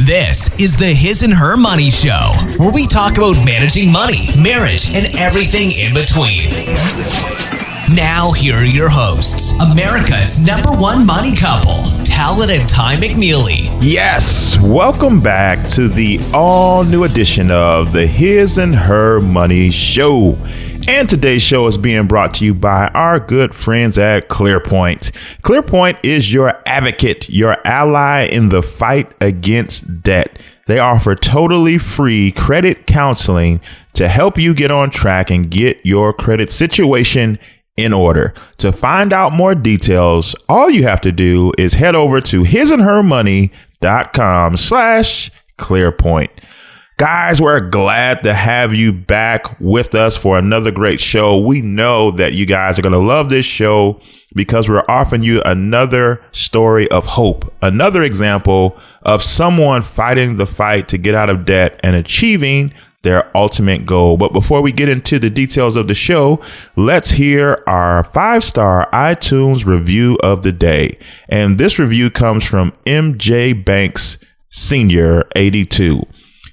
This is the His and Her Money Show, where we talk about managing money, marriage, and everything in between. Now, here are your hosts, America's #1 money couple, Talent and Ty McNeely. Yes, welcome back to the all-new edition of the His and Her Money Show. And today's show is being brought to you by our good friends at ClearPoint. ClearPoint is your advocate, your ally in the fight against debt. They offer totally free credit counseling to help you get on track and get your credit situation in order. To find out more details, all you have to do is head over to hisandhermoney.com/ClearPoint. Guys, we're glad to have you back with us for another great show. We know that you guys are going to love this show because we're offering you another story of hope, another example of someone fighting the fight to get out of debt and achieving their ultimate goal. But before we get into the details of the show, let's hear our 5-star iTunes review of the day. And this review comes from MJ Banks Senior 82.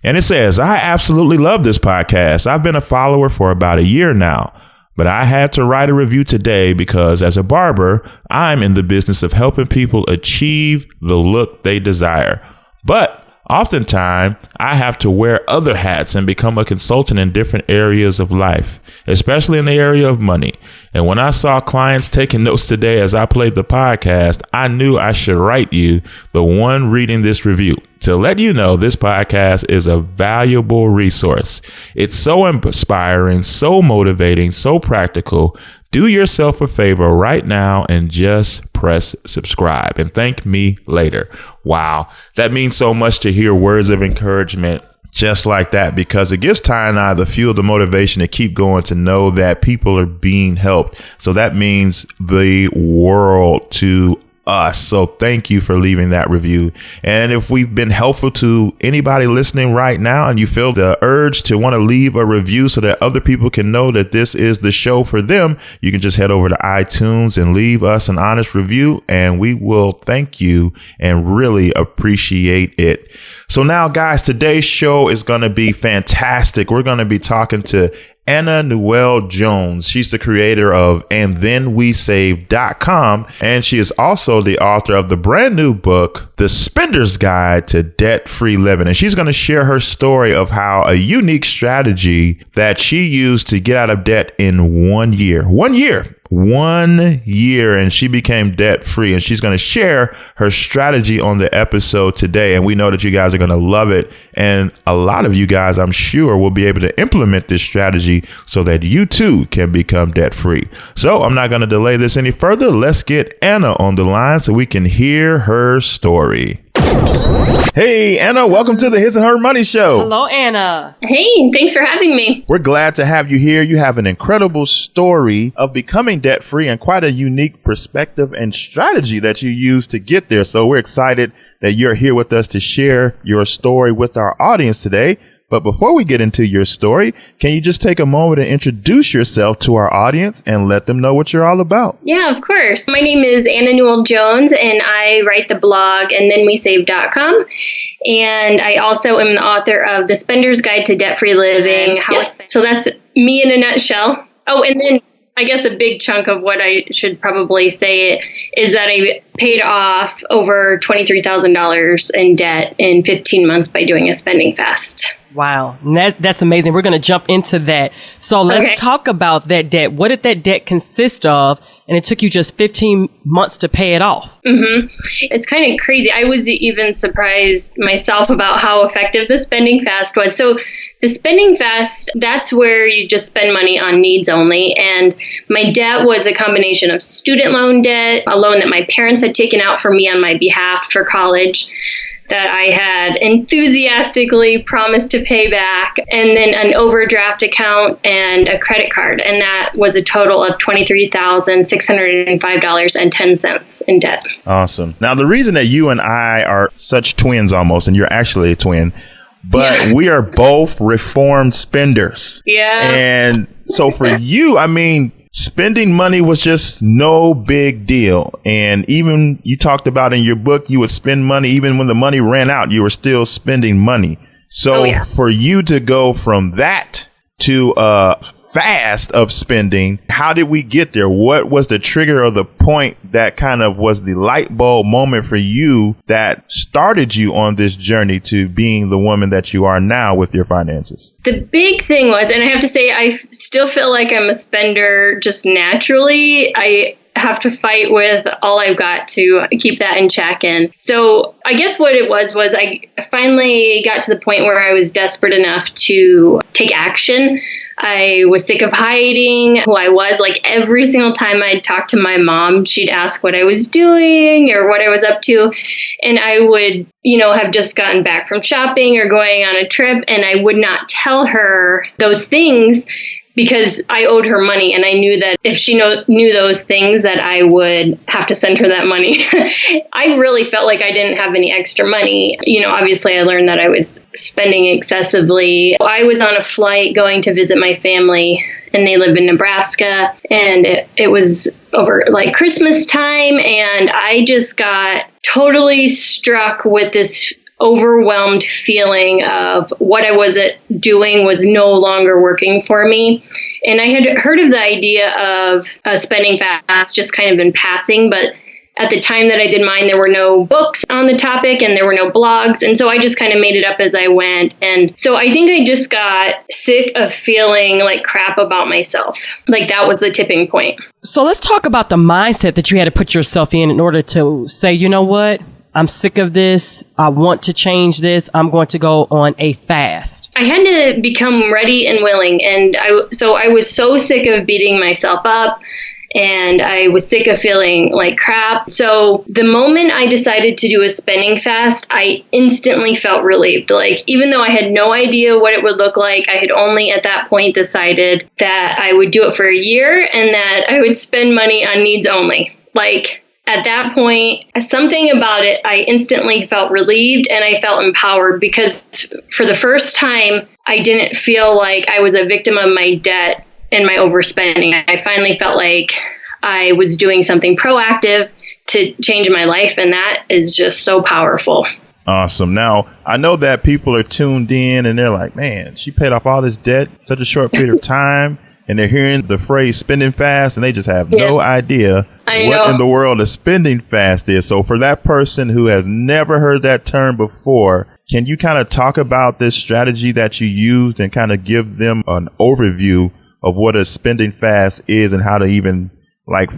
And it says, I absolutely love this podcast. I've been a follower for about a year now, but I had to write a review today because as a barber, I'm in the business of helping people achieve the look they desire. But oftentimes, I have to wear other hats and become a consultant in different areas of life, especially in the area of money. And when I saw clients taking notes today as I played the podcast, I knew I should write you, the one reading this review, to let you know this podcast is a valuable resource. It's so inspiring, so motivating, so practical. Do yourself a favor right now and just press subscribe and thank me later. Wow, that means so much to hear words of encouragement just like that, because it gives Ty and I the fuel, the motivation to keep going, to know that people are being helped. So that means the world to us. So thank you for leaving that review. And if we've been helpful to anybody listening right now and you feel the urge to want to leave a review so that other people can know that this is the show for them, you can just head over to iTunes and leave us an honest review, and we will thank you and really appreciate it. So now, guys, today's show is going to be fantastic. We're going to be talking to Anna Newell Jones. She's the creator of andthenwesave.com, and she is also the author of the brand new book, The Spender's Guide to Debt-Free Living. And she's going to share her story of how a unique strategy that she used to get out of debt in 1 year. 1 year. 1 year, and she became debt free, and she's going to share her strategy on the episode today. And we know that you guys are going to love it, and a lot of you guys, I'm sure, will be able to implement this strategy so that you too can become debt free. So I'm not going to delay this any further. Let's get Anna on the line so we can hear her story. Hey, Anna, welcome to the His and Her Money Show. Hello, Anna. Hey, thanks for having me. We're glad to have you here. You have an incredible story of becoming debt free and quite a unique perspective and strategy that you use to get there. So we're excited that you're here with us to share your story with our audience today. But before we get into your story, can you just take a moment and introduce yourself to our audience and let them know what you're all about? Yeah, of course. My name is Anna Newell Jones, and I write the blog andthenwesave.com. And I also am the author of The Spender's Guide to Debt-Free Living. So that's me in a nutshell. Oh, and then I guess a big chunk of what I should probably say is that I paid off over $23,000 in debt in 15 months by doing a spending fast. Wow. That's amazing. We're going to jump into that. So let's talk about that debt. What did that debt consist of? And it took you just 15 months to pay it off. Mm-hmm. It's kind of crazy. I was even surprised myself about how effective the spending fast was. So the spending fast, that's where you just spend money on needs only. And my debt was a combination of student loan debt, a loan that my parents had taken out for me on my behalf for college, that I had enthusiastically promised to pay back, and then an overdraft account and a credit card. And that was a total of $23,605.10 in debt. Awesome. Now, the reason that you and I are such twins almost, and you're actually a twin, but we are both reformed spenders. Yeah. And so for you, I mean, spending money was just no big deal. And even you talked about in your book, you would spend money even when the money ran out, you were still spending money. So for you to go from that to fast of spending, how did we get there? What was the trigger or the point that kind of was the light bulb moment for you that started you on this journey to being the woman that you are now with your finances? The big thing was, and I have to say, I still feel like I'm a spender just naturally. I have to fight with all I've got to keep that in check. And so I guess what it was I finally got to the point where I was desperate enough to take action. I was sick of hiding who I was. Like every single time I'd talk to my mom, she'd ask what I was doing or what I was up to. And I would, have just gotten back from shopping or going on a trip. And I would not tell her those things because I owed her money. And I knew that if she knew those things, that I would have to send her that money. I really felt like I didn't have any extra money. Obviously I learned that I was spending excessively. I was on a flight going to visit my family, and they live in Nebraska. And it was over like Christmas time. And I just got totally struck with this overwhelmed feeling of what I was doing was no longer working for me. And I had heard of the idea of spending fast just kind of in passing, but at the time that I did mine, there were no books on the topic and there were no blogs. And so I just kind of made it up as I went. And so I think I just got sick of feeling like crap about myself. Like that was the tipping point. So let's talk about the mindset that you had to put yourself in order to say, you know what? I'm sick of this. I want to change this. I'm going to go on a fast. I had to become ready and willing. And I was so sick of beating myself up, and I was sick of feeling like crap. So the moment I decided to do a spending fast, I instantly felt relieved. Like, even though I had no idea what it would look like, I had only at that point decided that I would do it for a year and that I would spend money on needs only. Like, at that point, something about it, I instantly felt relieved and I felt empowered because for the first time, I didn't feel like I was a victim of my debt and my overspending. I finally felt like I was doing something proactive to change my life, and that is just so powerful. Awesome. Now, I know that people are tuned in and they're like, man, she paid off all this debt in such a short period of time. And they're hearing the phrase spending fast and they just have no idea what in the world a spending fast is. So for that person who has never heard that term before, can you kind of talk about this strategy that you used and kind of give them an overview of what a spending fast is and how to even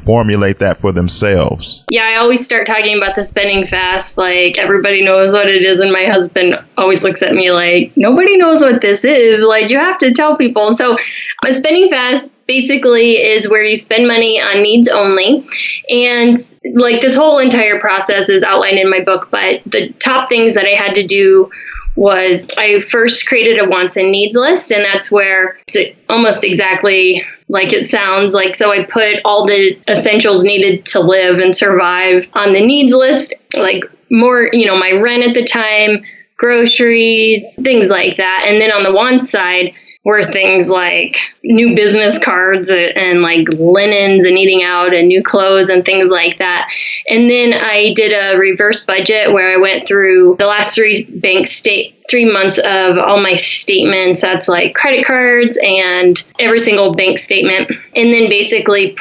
formulate that for themselves? Yeah, I always start talking about the spending fast like everybody knows what it is. And my husband always looks at me like, nobody knows what this is. Like, you have to tell people. So a spending fast basically is where you spend money on needs only. And like this whole entire process is outlined in my book. But the top things that I had to do was I first created a wants and needs list. And that's where it's almost exactly like it sounds like. So I put all the essentials needed to live and survive on the needs list, like more, my rent at the time, groceries, things like that. And then on the want side were things like new business cards and like linens and eating out and new clothes and things like that. And then I did a reverse budget where I went through the last 3 months of all my statements. That's like credit cards and every single bank statement. And then basically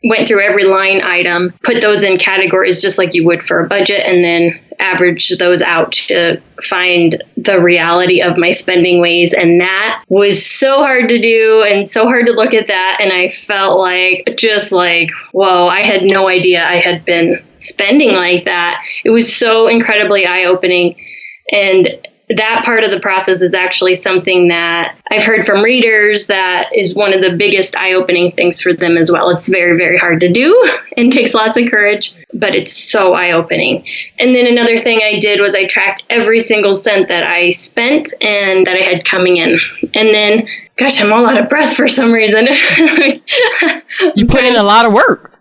went through every line item, put those in categories just like you would for a budget, and then averaged those out to find the reality of my spending ways. And that was so hard to do and so hard to look at that. And I felt whoa, I had no idea I had been spending like that. It was so incredibly eye-opening. And that part of the process is actually something that I've heard from readers that is one of the biggest eye-opening things for them as well. It's very, very hard to do and takes lots of courage, but it's so eye-opening. And then another thing I did was I tracked every single cent that I spent and that I had coming in. And then, gosh, I'm all out of breath for some reason. You put in a lot of work.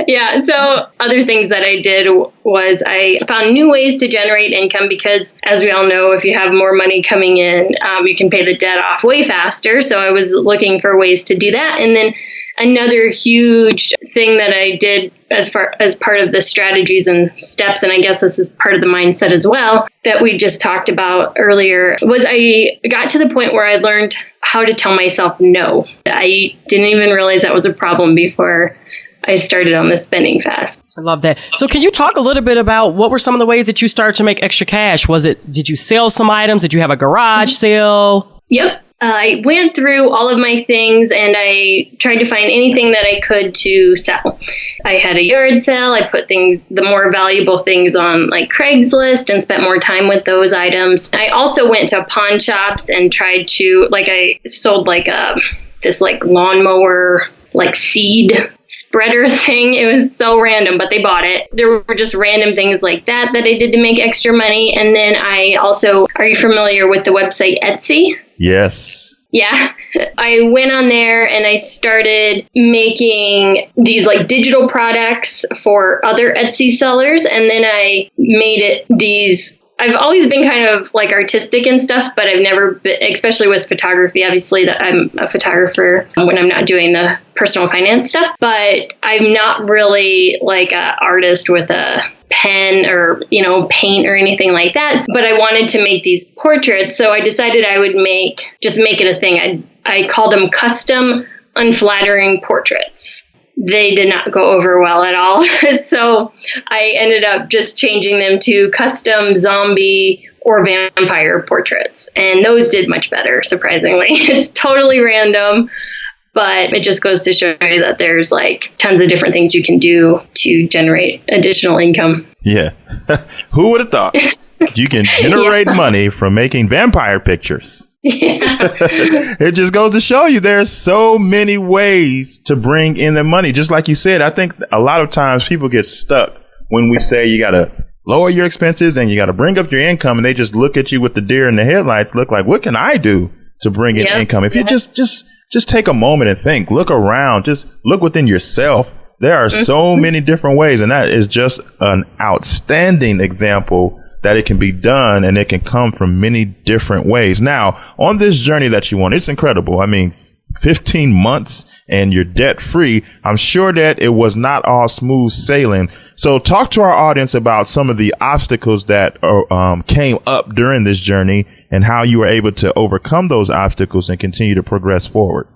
Yeah. So other things that I did was I found new ways to generate income because, as we all know, if you have more money coming in, you can pay the debt off way faster. So I was looking for ways to do that. And then another huge thing that I did as part of the strategies and steps, and I guess this is part of the mindset as well, that we just talked about earlier, was I got to the point where I learned how to tell myself no. I didn't even realize that was a problem before I started on the spending fast. I love that. So can you talk a little bit about what were some of the ways that you started to make extra cash? Did you sell some items? Did you have a garage sale? Yep. I went through all of my things and I tried to find anything that I could to sell. I had a yard sale. I put the more valuable things on like Craigslist and spent more time with those items. I also went to pawn shops and tried to, I sold this lawnmower, seed spreader thing. It was so random, but they bought it. There were just random things like that I did to make extra money. And then are you familiar with the website Etsy? Yes. Yeah. I went on there and I started making these digital products for other Etsy sellers. And then I made I've always been kind of artistic and stuff, but I've never been, especially with photography, obviously that I'm a photographer when I'm not doing the personal finance stuff, but I'm not really an artist with a pen or, paint or anything like that. But I wanted to make these portraits. So I decided I would just make it a thing. I called them custom unflattering portraits. They did not go over well at all. So I ended up just changing them to custom zombie or vampire portraits. And those did much better, surprisingly. It's totally random, but it just goes to show you that there's tons of different things you can do to generate additional income. Yeah. Who would have thought? You can generate money from making vampire pictures. Yeah. It just goes to show you there's so many ways to bring in the money. Just like you said, I think a lot of times people get stuck when we say you got to lower your expenses and you got to bring up your income, and they just look at you with the deer in the headlights, look like, what can I do to bring in income? If you just take a moment and think, look around, just look within yourself. There are so many different ways, and that is just an outstanding example that it can be done, and it can come from many different ways. Now, on this journey that you want, it's incredible. I mean, 15 months and you're debt free. I'm sure that it was not all smooth sailing. So talk to our audience about some of the obstacles that came up during this journey and how you were able to overcome those obstacles and continue to progress forward.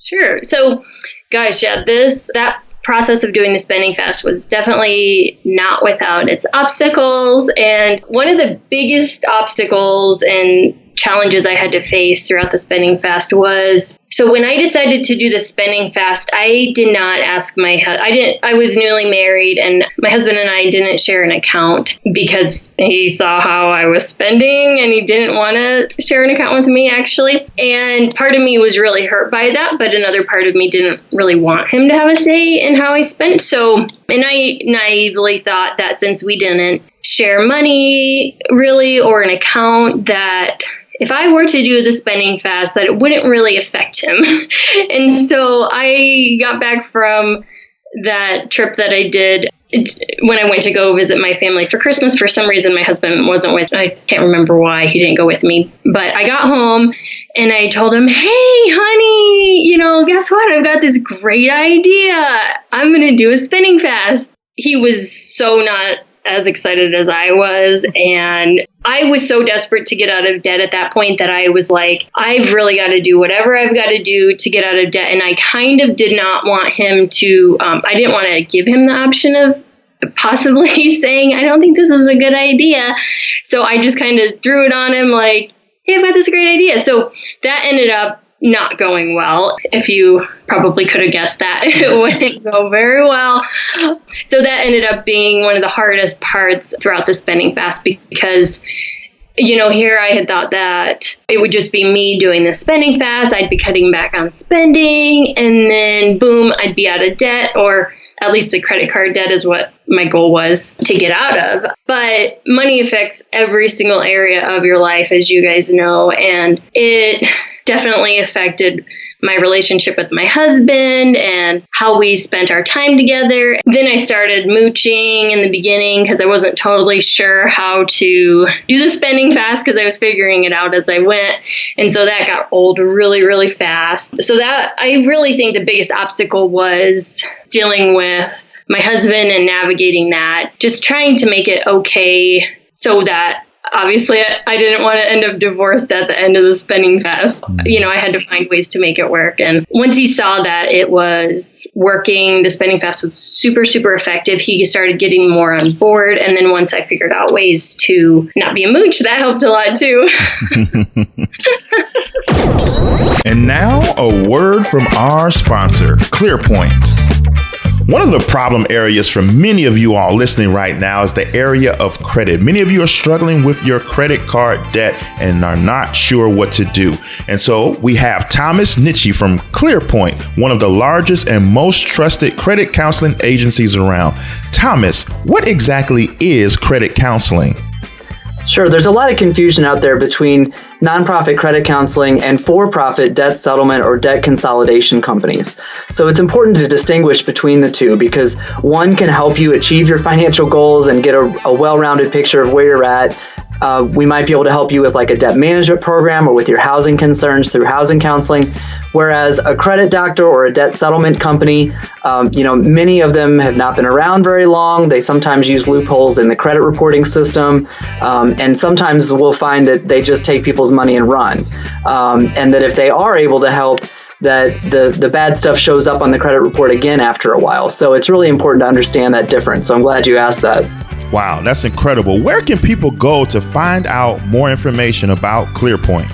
Sure. So, guys, that process of doing the spending fast was definitely not without its obstacles. And one of the biggest obstacles and challenges I had to face throughout the spending fast was, so when I decided to do the spending fast, I did not ask I was newly married, and my husband and I didn't share an account because he saw how I was spending and he didn't want to share an account with me, actually. And part of me was really hurt by that, but another part of me didn't really want him to have a say in how I spent. So, and I naively thought that since we didn't share money really or an account, that if I were to do the spending fast, that it wouldn't really affect him. And so I got back from that trip that I did when I went to go visit my family for Christmas. For some reason, my husband wasn't with me. I can't remember why he didn't go with me. But I got home and I told him, hey, honey, guess what? I've got this great idea. I'm going to do a spending fast. He was so not as excited as I was. And I was so desperate to get out of debt at that point that I was like, I've really got to do whatever I've got to do to get out of debt. And I kind of did not want him to, I didn't want to give him the option of possibly saying, I don't think this is a good idea. So I just kind of threw it on him like, hey, I've got this great idea. So that ended up not going well. If you probably could have guessed that, it wouldn't go very well. So that ended up being one of the hardest parts throughout the spending fast because, here I had thought that it would just be me doing the spending fast. I'd be cutting back on spending, and then boom, I'd be out of debt, or at least the credit card debt is what my goal was to get out of. But money affects every single area of your life, as you guys know, and it definitely affected my relationship with my husband and how we spent our time together. Then I started mooching in the beginning because I wasn't totally sure how to do the spending fast because I was figuring it out as I went. And so that got old really, really fast. So that I really think the biggest obstacle was dealing with my husband and navigating that, just trying to make it okay so that obviously, I didn't want to end up divorced at the end of the spending fast. I had to find ways to make it work. And once he saw that it was working, the spending fast was super, super effective, he started getting more on board. And then once I figured out ways to not be a mooch, that helped a lot too. And now a word from our sponsor, ClearPoint. One of the problem areas for many of you all listening right now is the area of credit. Many of you are struggling with your credit card debt and are not sure what to do. And so we have Thomas Nitchie from ClearPoint, one of the largest and most trusted credit counseling agencies around. Thomas, what exactly is credit counseling? Sure. There's a lot of confusion out there between nonprofit credit counseling and for-profit debt settlement or debt consolidation companies. So it's important to distinguish between the two because one can help you achieve your financial goals and get a well-rounded picture of where you're at. We might be able to help you with like a debt management program or with your housing concerns through housing counseling. Whereas a credit doctor or a debt settlement company, many of them have not been around very long. They sometimes use loopholes in the credit reporting system. And sometimes we'll find that they just take people's money and run. And that if they are able to help, that the bad stuff shows up on the credit report again after a while. So it's really important to understand that difference. So I'm glad you asked that. Wow, that's incredible. Where can people go to find out more information about ClearPoint?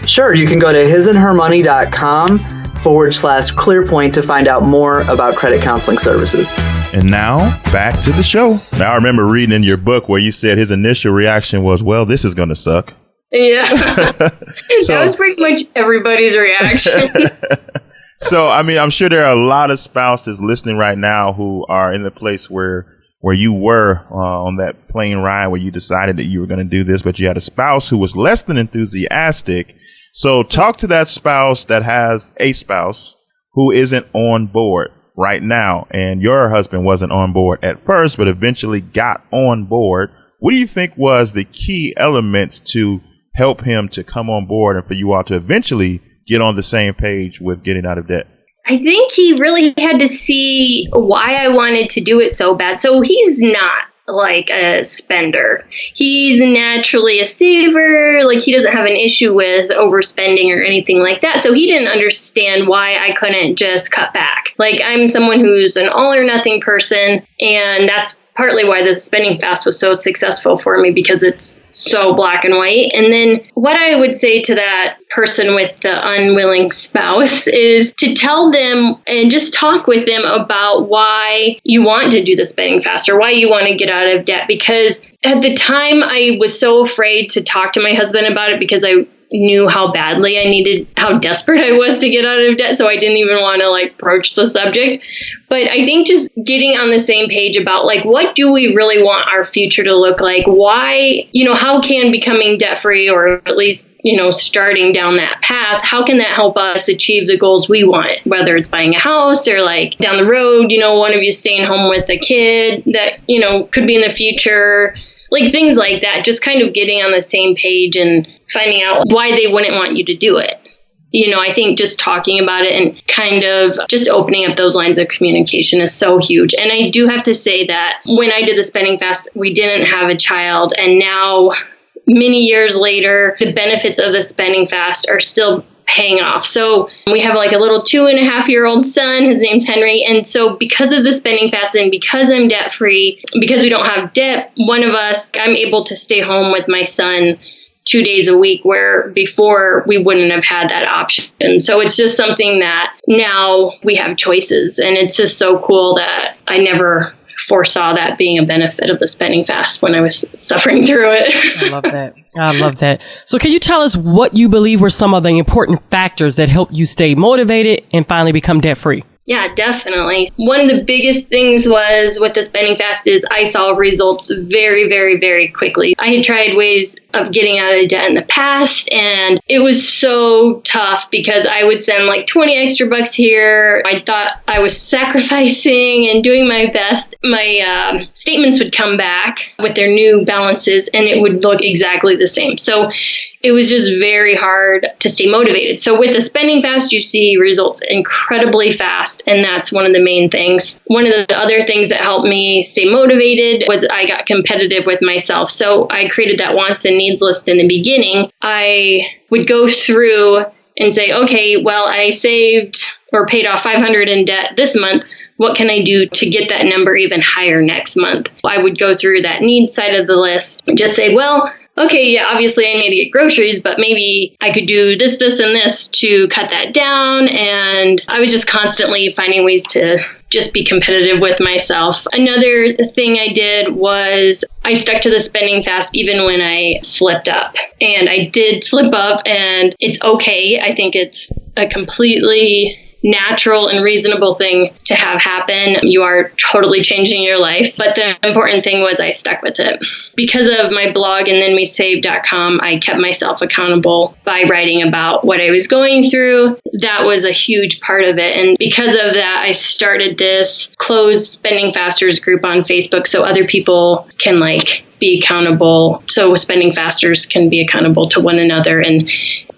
Sure, you can go to hisandhermoney.com/ClearPoint to find out more about credit counseling services. And now, back to the show. Now, I remember reading in your book where you said his initial reaction was, well, this is going to suck. Yeah, that was pretty much everybody's reaction. So, I mean, I'm sure there are a lot of spouses listening right now who are in the place where you were on that plane ride where you decided that you were going to do this, but you had a spouse who was less than enthusiastic. So talk to that spouse that has a spouse who isn't on board right now. And your husband wasn't on board at first, but eventually got on board. What do you think was the key elements to help him to come on board and for you all to eventually get on the same page with getting out of debt? I think he really had to see why I wanted to do it so bad. So he's not like a spender. He's naturally a saver. Like he doesn't have an issue with overspending or anything like that. So he didn't understand why I couldn't just cut back. Like I'm someone who's an all or nothing person, and that's partly why the spending fast was so successful for me because it's so black and white. And then what I would say to that person with the unwilling spouse is to tell them and just talk with them about why you want to do the spending fast or why you want to get out of debt. Because at the time I was so afraid to talk to my husband about it because I knew how badly how desperate I was to get out of debt. So I didn't even want to broach the subject. But I think just getting on the same page about what do we really want our future to look like? Why, how can becoming debt free or at least, starting down that path, how can that help us achieve the goals we want? Whether it's buying a house or down the road, one of you staying home with a kid that, could be in the future. Things like that, just kind of getting on the same page and finding out why they wouldn't want you to do it. I think just talking about it and kind of just opening up those lines of communication is so huge. And I do have to say that when I did the spending fast, we didn't have a child. And now, many years later, the benefits of the spending fast are still paying off. So we have a little 2.5-year-old son. His name's Henry. And so because of the spending fast and because I'm debt free, because we don't have debt, one of us, I'm able to stay home with my son 2 days a week, where before we wouldn't have had that option. So it's just something that now we have choices. And it's just so cool that I never foresaw that being a benefit of the spending fast when I was suffering through it. I love that. I love that. So can you tell us what you believe were some of the important factors that helped you stay motivated and finally become debt free? Yeah, definitely. One of the biggest things was with the spending fast is I saw results very, very, very quickly. I had tried ways of getting out of debt in the past, and it was so tough because I would send like 20 extra bucks here. I thought I was sacrificing and doing my best. My statements would come back with their new balances, and it would look exactly the same. So it was just very hard to stay motivated. So with the spending fast, you see results incredibly fast. And that's one of the main things. One of the other things that helped me stay motivated was I got competitive with myself. So I created that wants and needs list in the beginning. I would go through and say, okay, well, I saved or paid off $500 in debt this month. What can I do to get that number even higher next month? I would go through that need side of the list and just say, well, okay, yeah, obviously I need to get groceries, but maybe I could do this, this, and this to cut that down. And I was just constantly finding ways to just be competitive with myself. Another thing I did was I stuck to the spending fast even when I slipped up. And I did slip up, and it's okay. I think it's a completely natural and reasonable thing to have happen. You are totally changing your life. But the important thing was I stuck with it. Because of my blog and thenwesave.com, I kept myself accountable by writing about what I was going through. That was a huge part of it. And because of that, I started this closed Spending Fasters group on Facebook so other people can be accountable. So spending fasters can be accountable to one another and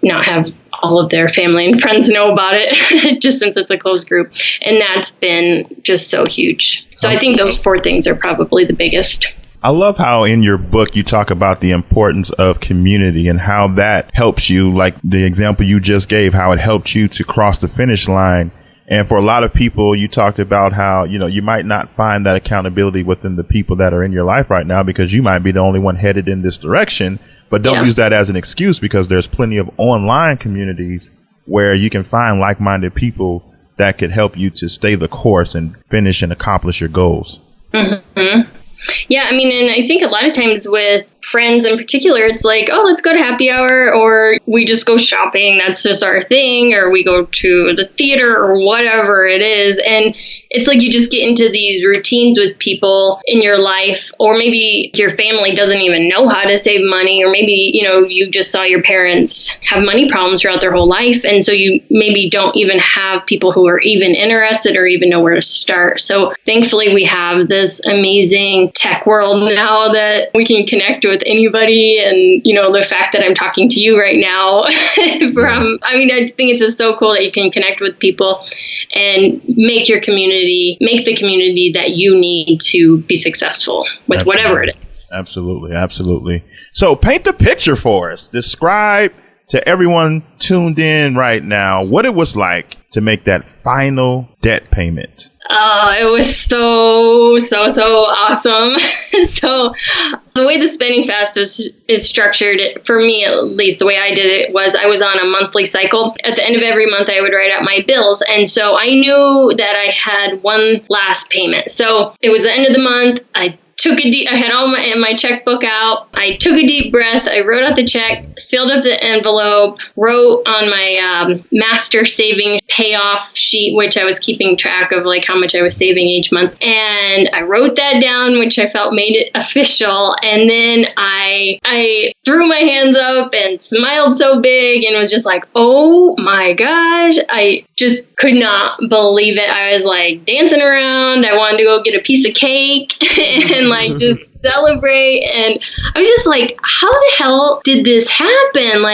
not have all of their family and friends know about it, just since it's a closed group. And that's been just so huge. So I think those 4 things are probably the biggest. I love how in your book you talk about the importance of community and how that helps you, like the example you just gave, how it helped you to cross the finish line. And for a lot of people, you talked about how, you might not find that accountability within the people that are in your life right now because you might be the only one headed in this direction. But don't use that as an excuse, because there's plenty of online communities where you can find like-minded people that could help you to stay the course and finish and accomplish your goals. Mm-hmm. Yeah, I mean, and I think a lot of times with friends in particular, it's like, oh, let's go to happy hour, or we just go shopping. That's just our thing, or we go to the theater or whatever it is. And it's like you just get into these routines with people in your life, or maybe your family doesn't even know how to save money, or maybe, you just saw your parents have money problems throughout their whole life. And so you maybe don't even have people who are even interested or even know where to start. So thankfully, we have this amazing tech world now that we can connect with anybody. And, the fact that I'm talking to you right now I think it's just so cool that you can connect with people and make the community that you need to be successful with whatever it is. Absolutely. Absolutely. So paint the picture for us. Describe to everyone tuned in right now what it was like to make that final debt payment. Oh, it was so awesome. So the way the Spending Fast is structured, for me at least, the way I did it was I was on a monthly cycle. At the end of every month, I would write out my bills. And so I knew that I had one last payment. So it was the end of the month. I had all my checkbook out. I took a deep breath. I wrote out the check, sealed up the envelope, wrote on my master savings payoff sheet, which I was keeping track of how much I was saving each month. And I wrote that down, which I felt made it official. And then I threw my hands up and smiled so big and was just like, oh my gosh. I just could not believe it. I was dancing around. I wanted to go get a piece of cake and just celebrate. And I was just like, how the hell did this happen?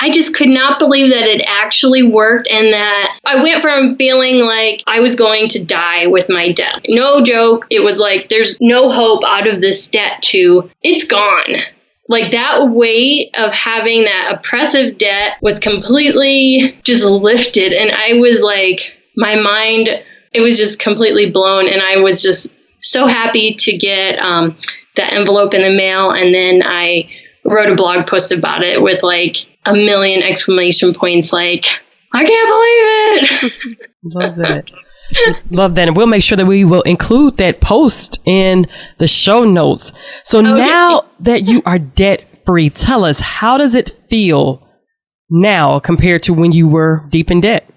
I just could not believe that it actually worked, and that I went from feeling like I was going to die with my debt. No joke. It was there's no hope out of this debt to it's gone. That weight of having that oppressive debt was completely just lifted. And I was my mind, it was just completely blown. And I was just so happy to get the envelope in the mail. And then I wrote a blog post about it with 1 million exclamation points. I can't believe it. Love that. Love that. And we'll make sure that we will include that post in the show notes. So now that you are debt free, tell us, how does it feel now compared to when you were deep in debt?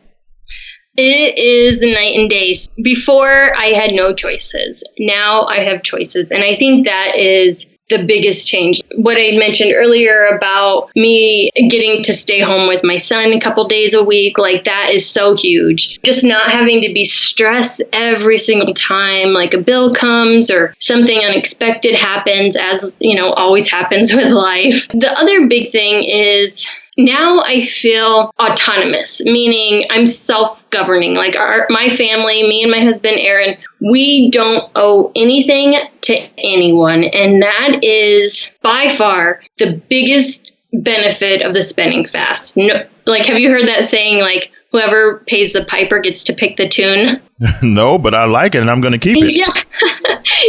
It is the night and day. Before, I had no choices. Now I have choices. And I think that is the biggest change. What I mentioned earlier about me getting to stay home with my son a couple days a week, like that is so huge. Just not having to be stressed every single time, like a bill comes or something unexpected happens, as always happens with life. The other big thing is now I feel autonomous, meaning I'm self-governing. Like my family, me and my husband, Aaron, we don't owe anything to anyone. And that is by far the biggest benefit of the spending fast. No, like, have you heard that saying, like, whoever pays the piper gets to pick the tune? No, but I like it and I'm going to keep it. Yeah.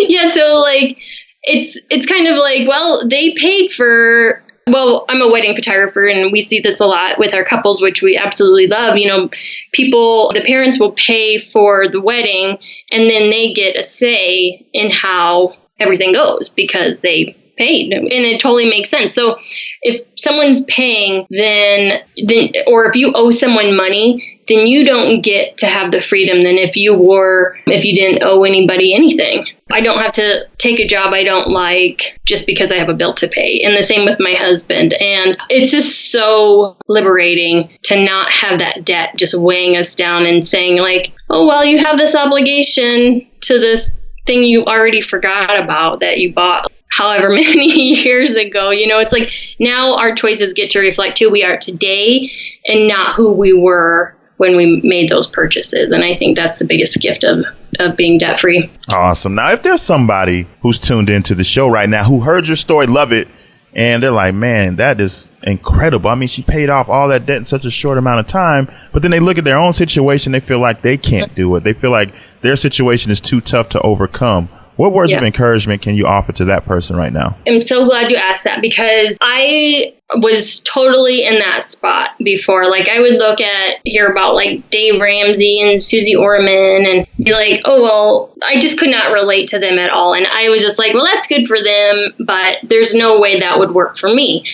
Yeah. So like, it's kind of like, well, they paid for... Well, I'm a wedding photographer, and we see this a lot with our couples, which we absolutely love. The parents will pay for the wedding, and then they get a say in how everything goes because they paid, and it totally makes sense. So if someone's paying, then or if you owe someone money, then you don't get to have the freedom than if you didn't owe anybody anything. I don't have to take a job I don't like just because I have a bill to pay. And the same with my husband. And it's just so liberating to not have that debt just weighing us down and saying like, oh, well, you have this obligation to this thing you already forgot about that you bought however many years ago. It's like now our choices get to reflect who we are today and not who we were when we made those purchases. And I think that's the biggest gift of being debt free. Awesome. Now, if there's somebody who's tuned into the show right now who heard your story, love it, and they're like, man, that is incredible. I mean, she paid off all that debt in such a short amount of time. But then they look at their own situation. They feel like they can't do it. They feel like their situation is too tough to overcome. What words of encouragement can you offer to that person right now? I'm so glad you asked that because I was totally in that spot before. Like I would hear about like Dave Ramsey and Susie Orman and be like, oh, well, I just could not relate to them at all. And I was just like, well, that's good for them, but there's no way that would work for me.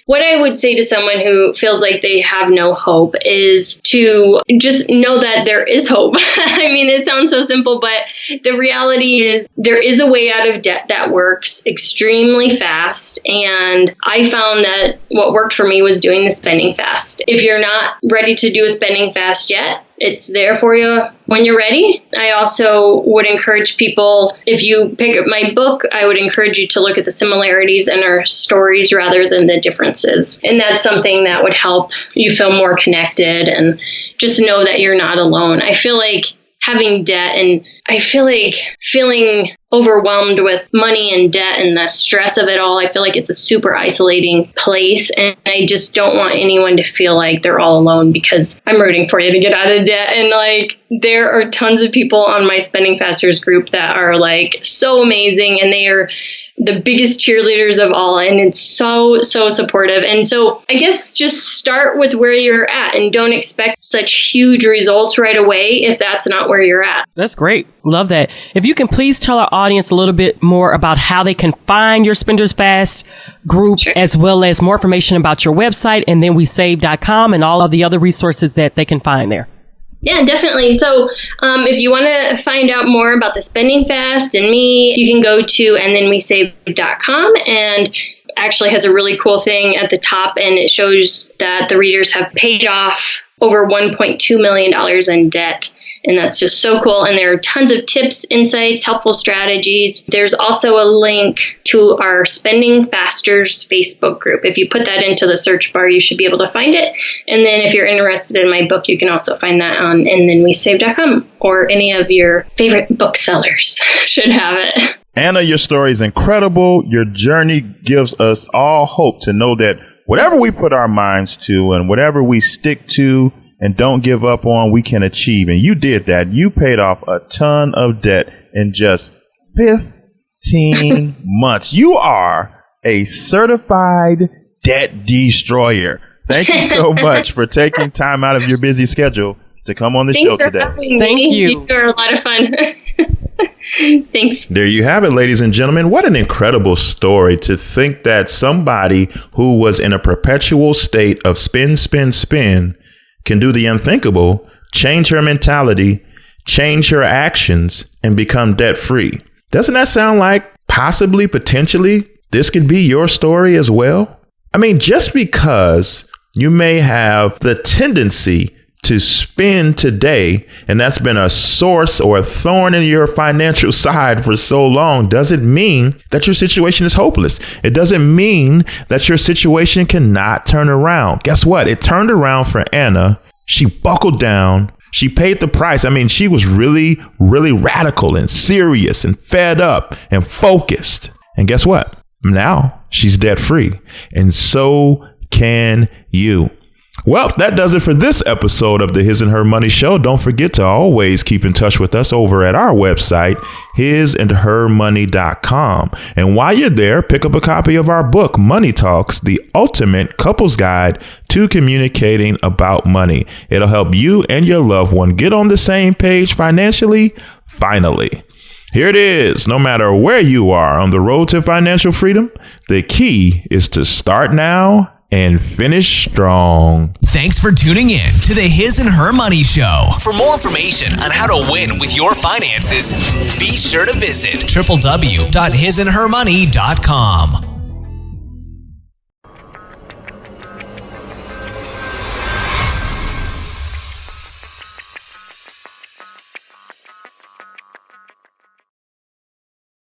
What I would say to someone who feels like they have no hope is to just know that there is hope. I mean, it sounds so simple, but the reality is there is a way out of debt that works extremely fast. And I found that what worked for me was doing the spending fast. If you're not ready to do a spending fast yet, it's there for you when you're ready. I also would encourage people, if you pick up my book, I would encourage you to look at the similarities in our stories rather than the differences. And that's something that would help you feel more connected and just know that you're not alone. I feel like having debt and I feel like feeling overwhelmed with money and debt and the stress of it all. I feel like it's a super isolating place. And I just don't want anyone to feel like they're all alone because I'm rooting for you to get out of debt. And like, there are tons of people on my Spending Fasters group that are like so amazing and they are the biggest cheerleaders of all. And it's so supportive. And so I guess just start with where you're at and don't expect such huge results right away if that's not where you're at. That's great. Love that. If you can please tell our audience a little bit more about how they can find your Spenders Fast group, sure, as well as more information about your website and then WeSave.com and all of the other resources that they can find there. Yeah, definitely. So if you want to find out more about the Spending Fast and me, you can go to andthenwesave.com and actually has a really cool thing at the top, and it shows that the readers have paid off over $1.2 million in debt. And that's just so cool. And there are tons of tips, insights, helpful strategies. There's also a link to our Spending Fasters Facebook group. If you put that into the search bar, you should be able to find it. And then if you're interested in my book, you can also find that on andthenwesave.com, or any of your favorite booksellers should have it. Anna, your story is incredible. Your journey gives us all hope to know that whatever we put our minds to and whatever we stick to and don't give up on, we can achieve. And you did that. You paid off a ton of debt in just 15 months. You are a certified debt destroyer. Thank you so much for taking time out of your busy schedule to come on the show today. Thank you. You were a lot of fun. Thanks. There you have it, ladies and gentlemen. What an incredible story to think that somebody who was in a perpetual state of spin, can do the unthinkable, change her mentality, change her actions, and become debt free. Doesn't that sound like possibly, potentially, this could be your story as well? I mean, just because you may have the tendency to spend today, and that's been a source or a thorn in your financial side for so long, doesn't mean that your situation is hopeless. It doesn't mean that your situation cannot turn around. Guess what? It turned around for Anna. She buckled down. She paid the price. I mean, she was really, really radical and serious and fed up and focused. And guess what? Now she's debt free. And so can you. Well, that does it for this episode of the His and Her Money Show. Don't forget to always keep in touch with us over at our website, hisandhermoney.com. And while you're there, pick up a copy of our book, Money Talks, the ultimate couple's guide to communicating about money. It'll help you and your loved one get on the same page financially, finally. Here it is. No matter where you are on the road to financial freedom, the key is to start now and finish strong. Thanks for tuning in to the His and Her Money Show. For more information on how to win with your finances, be sure to visit www.hisandhermoney.com.